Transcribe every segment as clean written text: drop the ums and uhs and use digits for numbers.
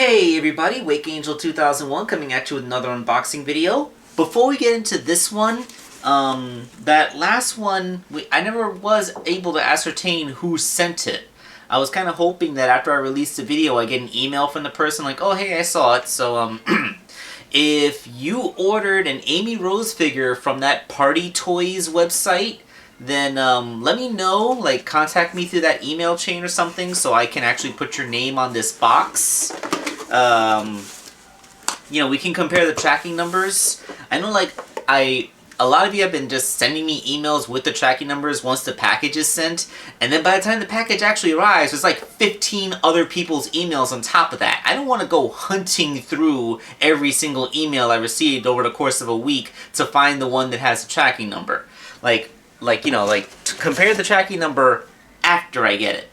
Hey everybody, Wake Angel 2001 coming at you with another unboxing video. Before we get into this one, that last one, I never was able to ascertain who sent it. I was kind of hoping that after I released the video, I get an email from the person like, oh hey, I saw it. So, if you ordered an Amy Rose figure from that Party Toys website, then let me know, like contact me through that email chain or something so I can actually put your name on this box. You know, we can compare the tracking numbers. I know, like, a lot of you have been just sending me emails with the tracking numbers once the package is sent, and then by the time the package actually arrives, there's like 15 other people's emails on top of that. I don't want to go hunting through every single email I received over the course of a week to find the one that has the tracking number. Compare the tracking number after I get it.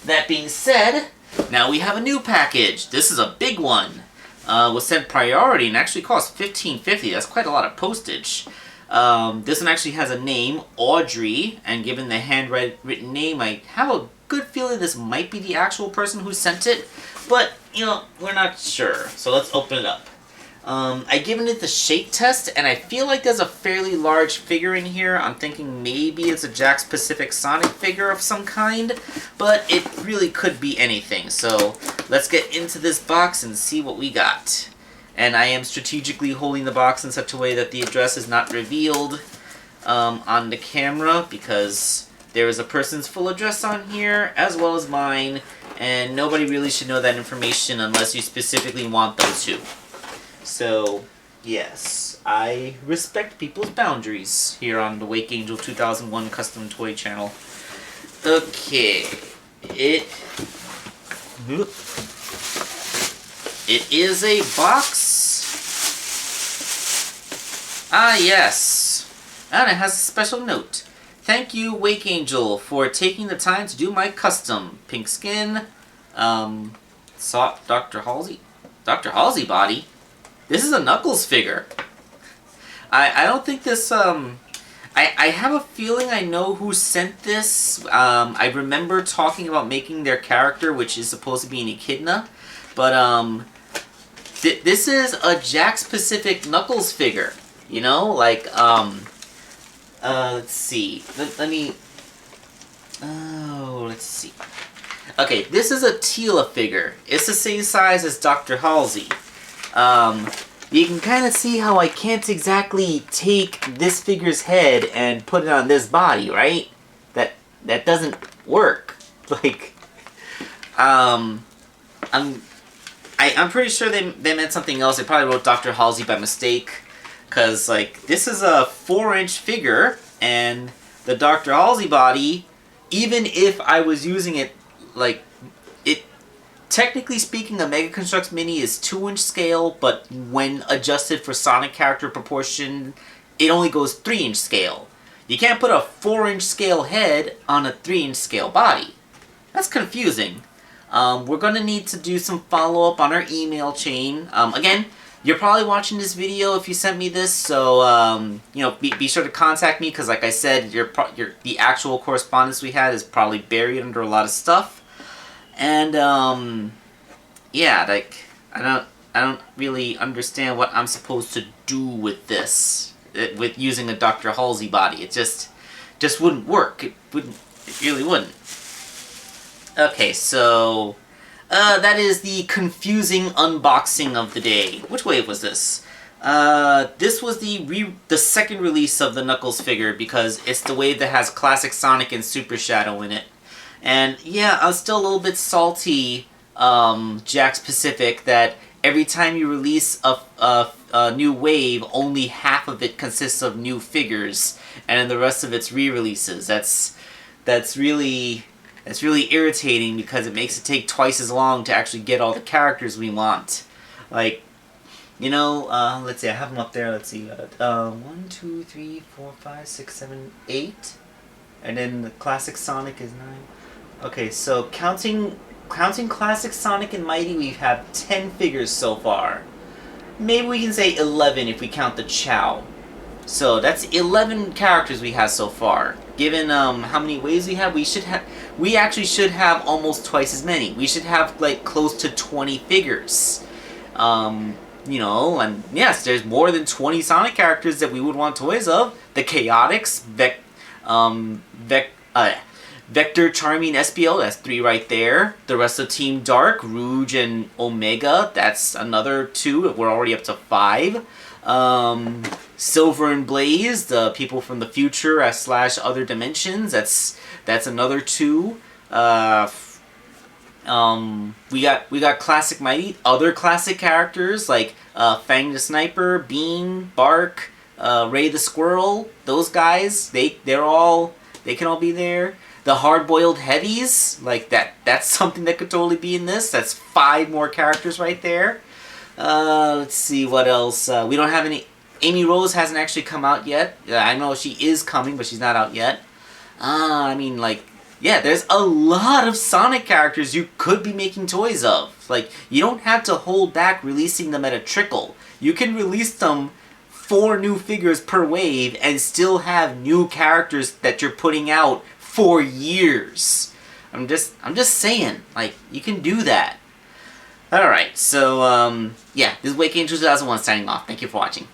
That being said, now we have a new package. This is a big one. Was sent priority and actually cost $15.50. That's quite a lot of postage. This one actually has a name, Audrey, and given the handwritten name, I have a good feeling this might be the actual person who sent it, but, you know, we're not sure. So let's open it up. I've given it the shake test, and I feel like there's a fairly large figure in here. I'm thinking maybe it's a Jakks Pacific Sonic figure of some kind, but it really could be anything. So let's get into this box and see what we got. And I am strategically holding the box in such a way that the address is not revealed on the camera, because there is a person's full address on here, as well as mine, and nobody really should know that information unless you specifically want them to. So, yes, I respect people's boundaries here on the Wake Angel 2001 Custom Toy channel. Okay, it is a box. Ah, yes. And it has a special note. Thank you, Wake Angel, for taking the time to do my custom. Pink skin, sought Dr. Halsey. Dr. Halsey body? This is a Knuckles figure. I don't think this, I have a feeling I know who sent this. I remember talking about making their character, which is supposed to be an Echidna. But, this is a Jakks Pacific Knuckles figure. You know, like, let's see. Let me, let's see. Okay, this is a Tila figure. It's the same size as Dr. Halsey. You can kind of see how I can't exactly take this figure's head and put it on this body, right? That doesn't work. Like, I'm pretty sure they meant something else. They probably wrote Dr. Halsey by mistake, because, like, this is a 4-inch figure, and the Dr. Halsey body, even if I was using it, like, technically speaking, a Mega Construx Mini is 2-inch scale, but when adjusted for Sonic character proportion, it only goes 3-inch scale. You can't put a 4-inch scale head on a 3-inch scale body. That's confusing. We're going to need to do some follow-up on our email chain. Again, you're probably watching this video if you sent me this, so you know, be sure to contact me, because like I said, the actual correspondence we had is probably buried under a lot of stuff. And, yeah, like, I don't really understand what I'm supposed to do with this, with using a Dr. Halsey body. It just wouldn't work. It really wouldn't. Okay, so, that is the confusing unboxing of the day. Which wave was this? This was the second release of the Knuckles figure, because it's the wave that has Classic Sonic and Super Shadow in it. And yeah, I'm still a little bit salty, Jakks Pacific, that every time you release a new wave, only half of it consists of new figures, and the rest of it's re-releases. That's really irritating, because it makes it take twice as long to actually get all the characters we want. Like, you know, let's see, I have them up there. Let's see, 1, 2, 3, 4, 5, 6, 7, 8, and then the Classic Sonic is 9. Okay, so counting Classic Sonic and Mighty, we have 10 figures so far. Maybe we can say 11 if we count the Chow. So that's 11 characters we have so far. Given how many waves we have, we actually should have almost twice as many. We should have like close to 20 figures. You know, and yes, there's more than 20 Sonic characters that we would want toys of. The Chaotix, Vector, Charming, SPO, that's 3 right there. The rest of Team Dark, Rouge and Omega, that's another 2. We're already up to 5. Silver and Blaze, the people from the future / other dimensions, that's another 2. We got Classic Mighty, other classic characters like Fang the Sniper, Bean, Bark, Ray the Squirrel. Those guys, they can all be there. The Hard-Boiled Heavies, like that's something that could totally be in this. That's 5 more characters right there. Let's see what else. We don't have any. Amy Rose hasn't actually come out yet. I know she is coming, but she's not out yet. I mean, like, yeah, there's a lot of Sonic characters you could be making toys of. Like, you don't have to hold back releasing them at a trickle. You can release them 4 new figures per wave and still have new characters that you're putting out for years. I'm just saying, like, you can do that. Alright, so, yeah, this is Wake Angel 2001 signing off. Thank you for watching.